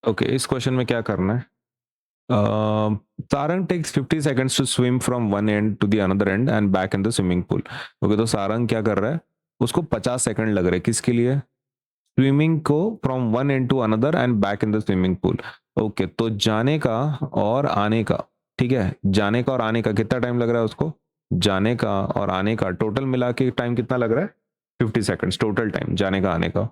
Okay, इस question में क्या करना है? Sarang takes 50 seconds to swim from one end to the another end and back in the swimming pool. Okay, तो सारंग क्या कर रहा है? उसको 50 सेकंड लग रहे हैं, किसके लिए? स्विमिंग को from one end to another end back in the swimming pool. Okay, तो जाने का और आने का, ठीक है, जाने का और आने का कितना टाइम लग रहा है उसको? जाने का और आने का टोटल मिला के टाइम कितना लग रहा है? 50 सेकंड्स टोटल टाइम जाने का आने का।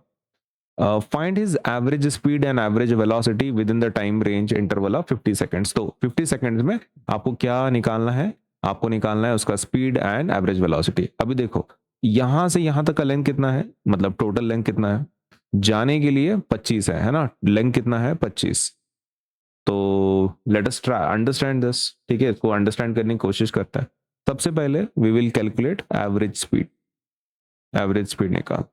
Find his average speed and average velocity with in the time range interval of 50 seconds. तो 50 सेकंड्स में आपको क्या निकालना है? आपको निकालना है उसका स्पीड एंड एवरेज वेलोसिटी। अभी देखो, यहां से यहां तक का लेंथ कितना है, मतलब टोटल लेंथ कितना है? जाने के लिए 25 है ना? लेंथ कितना है? 25। तो let us try understand this, ठीक है, इसको अंडरस्टैंड करने की कोशिश करता है। सबसे पहले we will calculate average speed. Average speed निकाल।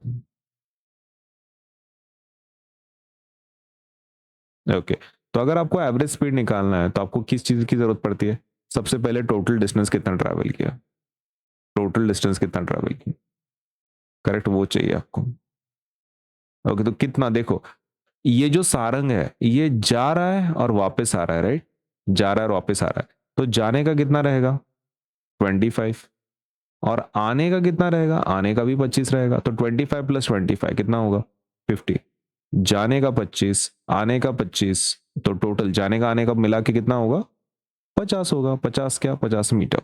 ओके, तो अगर आपको एवरेज स्पीड निकालना है तो आपको किस चीज की जरूरत पड़ती है? सबसे पहले टोटल डिस्टेंस कितना ट्रैवल किया, टोटल डिस्टेंस कितना ट्रैवल किया, करेक्ट, वो चाहिए आपको। ओके, तो कितना, देखो, ये जो सारंग है ये जा रहा है और वापस आ रहा है, राइट? जा रहा है और वापस आ रहा है, तो जाने का कितना रहेगा? 25। और आने का कितना रहेगा? आने का भी 25 रहेगा, तो 25 प्लस 25 कितना होगा? 50। जाने का 25, आने का 25, तो टोटल जाने का आने का मिला के कितना होगा? 50 होगा। 50 क्या? 50 मीटर।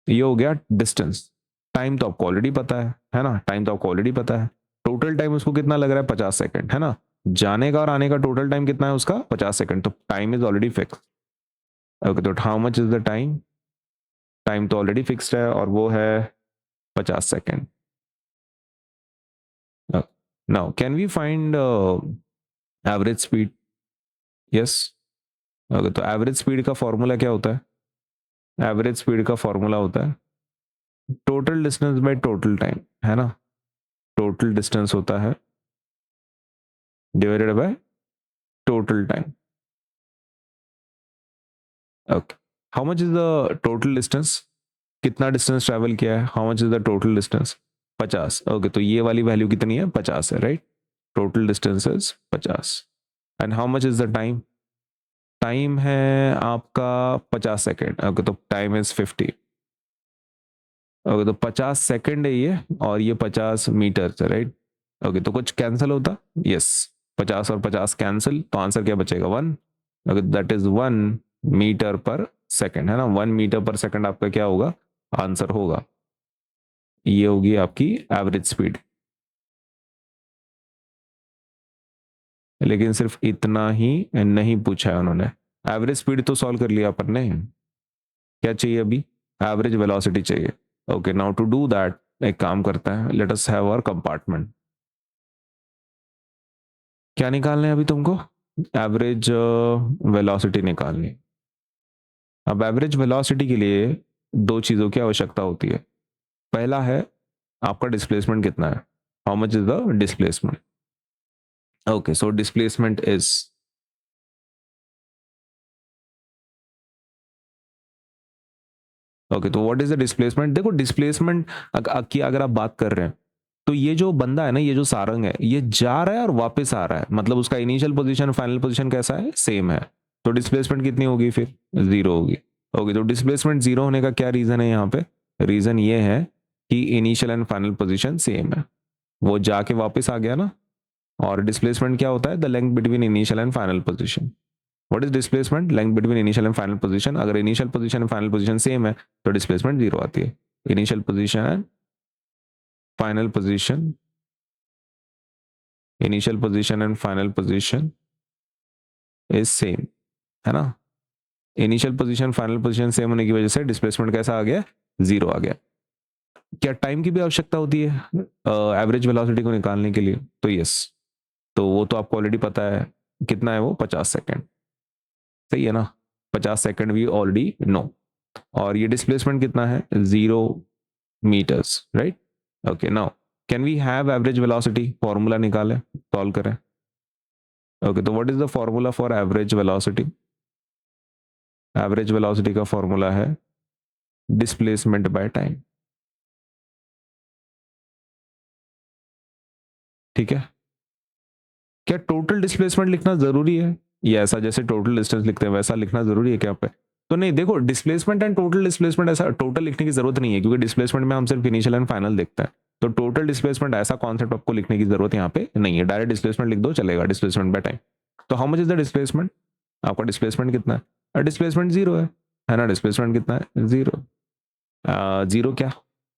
ये हो गया डिस्टेंस। टाइम तो आपको ऑलरेडी पता है ना? टाइम तो आपको ऑलरेडी पता है। टोटल टाइम उसको कितना लग रहा है? 50 सेकंड, है ना? जाने का और आने का टोटल टाइम कितना है उसका? 50 सेकंड, तो time is already fix. Okay, तो how much is the time? Time तो ऑलरेडी फिक्स्ड है और वो है 50 second. Now can we find average speed? Yes. Okay, तो एवरेज स्पीड का फॉर्मूला क्या होता है? एवरेज स्पीड का फॉर्मूला होता है total distance by total time, है ना? टोटल डिस्टेंस होता है divided by total time. Okay, how much is the total distance? कितना डिस्टेंस ट्रैवल किया है? How much is the total distance? 50। Okay, तो ये वाली वैल्यू कितनी है? 50 है, right? Total distance is 50। And how much is the time? Time है आपका 50 सेकेंड। ओके, तो टाइम इज 50। ओके, तो 50 सेकेंड है ये, और ये 50 मीटर है, राइट? ओके, तो कुछ कैंसिल होता? यस। 50 और 50 कैंसिल, तो आंसर क्या बचेगा? 1। Okay, that is 1 metre per second, है ना? 1 मीटर पर सेकेंड आपका क्या होगा? आंसर होगा। ये होगी आपकी एवरेज स्पीड। लेकिन सिर्फ इतना ही नहीं पूछा है उन्होंने। एवरेज स्पीड तो सॉल्व कर लिया अपन ने। क्या चाहिए अभी? एवरेज वेलोसिटी चाहिए। Okay, now to do that एक काम करता है, let us have our compartment. क्या निकालना है अभी तुमको? एवरेज वेलोसिटी निकालनी। अब एवरेज वेलोसिटी के लिए दो चीजों की आवश्यकता होती है। पहला है आपका डिस्प्लेसमेंट कितना है, how much is the displacement. Okay, so displacement is, okay, तो व्हाट इज द डिस्प्लेसमेंट? देखो, डिस्प्लेसमेंट की अगर आप बात कर रहे हैं, तो ये जो बंदा है ना, ये जो सारंग है, ये जा रहा है और वापस आ रहा है, मतलब उसका इनिशियल पोजीशन फाइनल पोजीशन कैसा है? सेम है। तो डिस्प्लेसमेंट कितनी होगी फिर? जीरो होगी। ओके, तो डिस्प्लेसमेंट जीरो होने का क्या रीजन है यहाँ पे? रीजन ये है कि initial and final position same है, वो जाके वापस आ गया ना। और डिस्प्लेसमेंट क्या होता है? The length between initial and final position. What is displacement? Length between initial and final position. अगर initial position and final position same है तो डिस्प्लेसमेंट जीरो आती है। Initial position and final position, initial position and final position is same, है ना? Initial position final position same होने की वजह से डिस्प्लेसमेंट कैसा आ गया? जीरो आ गया। क्या टाइम की भी आवश्यकता होती है एवरेज वेलोसिटी को निकालने के लिए? तो यस, तो वो तो आपको ऑलरेडी पता है, कितना है वो? 50 सेकेंड। सही है ना? 50 सेकेंड वी ऑलरेडी नो। और ये डिस्प्लेसमेंट कितना है? 0 metres, right? Okay, now can we have average velocity? Formula निकालें, सॉल्व करें। ओके, तो what is the formula for average velocity? Average velocity का फॉर्मूला है डिस्प्लेसमेंट बाय टाइम। ठीक है, क्या टोटल डिस्प्लेसमेंट लिखना जरूरी है, या ऐसा जैसे टोटल डिस्टेंस लिखते हैं वैसा लिखना जरूरी है क्या पे? तो नहीं, देखो डिस्प्लेसमेंट एंड टोटल डिस्प्लेसमेंट ऐसा टोटल लिखने की जरूरत नहीं है, क्योंकि डिस्प्लेसमेंट में हम सिर्फ इनिशियल एंड फाइनल देखते हैं। तो टोटल डिस्प्लेसमेंट ऐसा कॉन्सेप्ट आपको लिखने की जरूरत यहाँ पे नहीं है, डायरेक्ट डिस्प्लेसमेंट लिख दो चलेगा, डिस्प्लेसमेंट बाय टाइम। तो how much is the displacement, आपका डिस्प्लेसमेंट कितना है? डिस्प्लेसमेंट जीरो है ना, डिस्प्लेसमेंट कितना है? जीरो। जीरो क्या?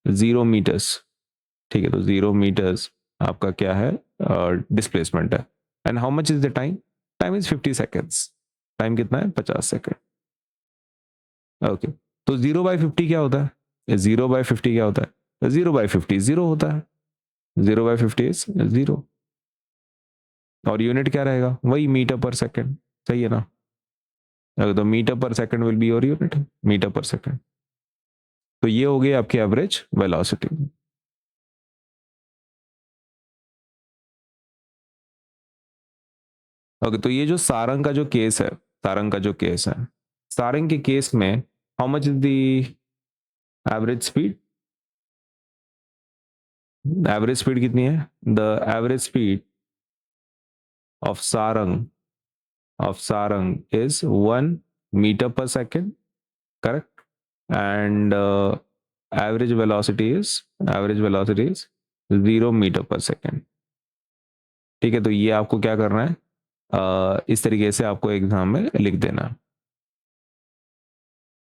0 मीटर्स, ठीक है, तो 0 मीटर्स आपका क्या है? डिस्प्लेसमेंट है। And how much is the time? Time is 50 seconds. Time कितना है? 50 सेकेंड। ओके, तो 0/50 क्या होता है? 0/50 क्या होता है? 0/50 जीरो होता है। 0/50 इज जीरो। और यूनिट क्या रहेगा? वही मीटर पर सेकेंड, सही है ना? तो metre per second will be your unit, metre per second. तो ये हो गई आपकी एवरेज वेलोसिटी। ओके, तो ये जो सारंग का जो केस है, सारंग का जो केस है, सारंग के केस में how much is the average speed? Average speed कितनी है? The average speed of Sarang is 1 metre per second, correct? And average velocity is 0 metre per second. ठीक है, तो ये आपको क्या करना है? इस तरीके से आपको एग्जाम में लिख देना है।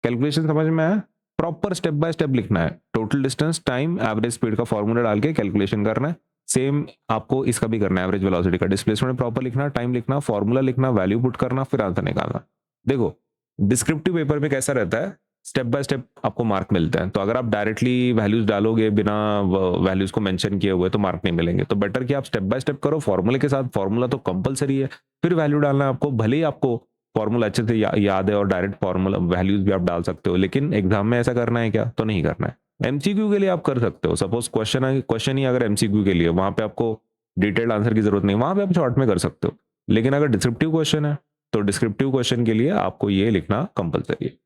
कैलकुलेशन समझ में आया? प्रॉपर स्टेप बाय स्टेप लिखना है, total distance, time, average speed का फॉर्मूला डाल के कैलकुलेशन करना है। सेम आपको इसका भी करना है, एवरेज वेलोसिटी का। डिस्प्लेसमेंट प्रॉपर लिखना, टाइम लिखना, फॉर्मूला लिखना, वैल्यू पुट करना, फिर आंसर निकालना। देखो डिस्क्रिप्टिव पेपर में कैसा रहता है, स्टेप बाय स्टेप आपको मार्क मिलते हैं। तो अगर आप डायरेक्टली वैल्यूज डालोगे बिना वैल्यूज को मेंशन किए हुए तो मार्क नहीं मिलेंगे। तो बेटर कि आप स्टेप बाय स्टेप करो फॉर्मूले के साथ, फॉर्मूला तो कंपलसरी है, फिर वैल्यू डालना है आपको। भले ही आपको फॉर्मूला अच्छे से याद है और डायरेक्ट फॉर्मूला वैल्यूज भी आप डाल सकते हो, लेकिन एग्जाम में ऐसा करना है क्या? तो नहीं करना है। एमसीक्यू के लिए आप कर सकते हो, सपोज क्वेश्चन ही अगर एमसीक्यू के लिए, वहां पे आपको डिटेल्ड आंसर की जरूरत नहीं, वहां पे आप शॉर्ट में कर सकते हो। लेकिन अगर डिस्क्रिप्टिव क्वेश्चन है तो डिस्क्रिप्टिव क्वेश्चन के लिए आपको ये लिखना कंपलसरी है।